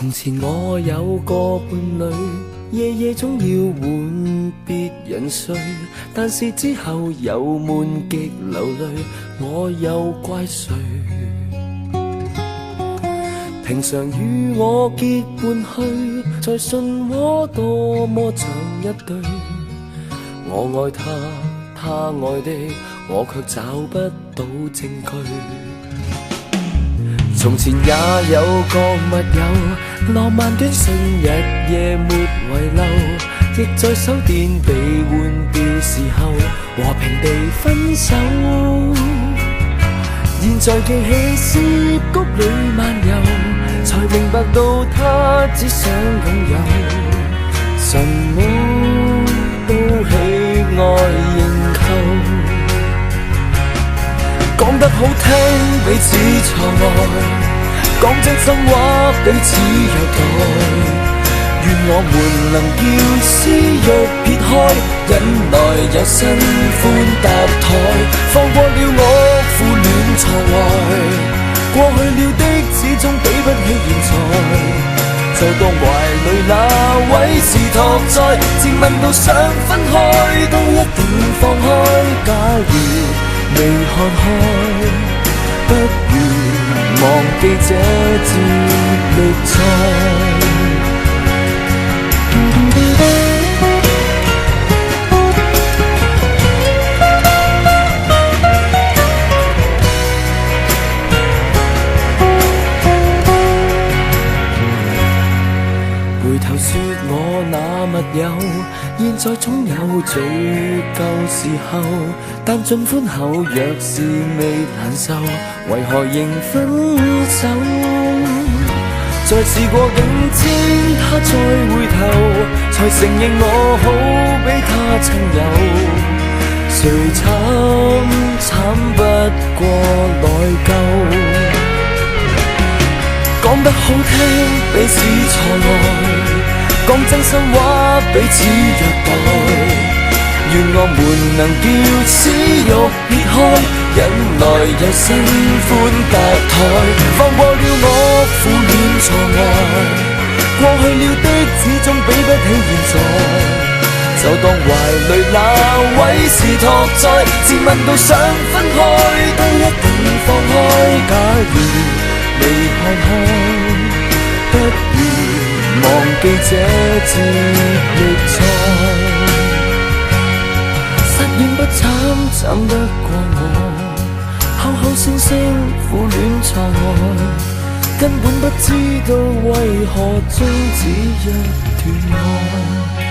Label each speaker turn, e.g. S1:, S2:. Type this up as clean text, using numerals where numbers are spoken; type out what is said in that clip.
S1: 從前我有個伴侶，夜夜總要換別人睡，但是之後又悶極流淚，我又怪誰？平常與我結伴去，在信和多麼像一對，我愛他，他愛的，我卻找不到證據。從前也有個密友，浪漫短信日夜沒遺漏，亦在手電被換掉時候和平地分手。現在記起澀谷裏漫遊，才明白到他只想擁有，什麼都喜愛認購。講得好聽彼此錯愛，講真心話彼此有待。願我們能叫私欲撇開，忍耐有新歡搭台，放過了我苦戀錯愛。過去了的始終比不起現在，就當懷裡那位是託載，自問到想分開都一定放開。假如未看開，不如忘記這接力賽。回頭說我那密友，現在總有敘舊時候，但盡歡後若是未難受，為何仍分手？再試過境遷他再回頭，才承認我好比他親友。誰慘不過內疚。講得好聽彼此錯愛，講真心話彼此虐待。願我們能叫私欲撇開，忍耐有新歡搭台，放過了我苦戀錯愛。過去了的始終比不起現在，就當懷裡那位是託載，自問到想分開都一定放開。假如未看開，不如忘記這接力賽。實驗不慘，慘得過我，口口聲聲苦戀錯愛，根本不知道為何終止一段愛。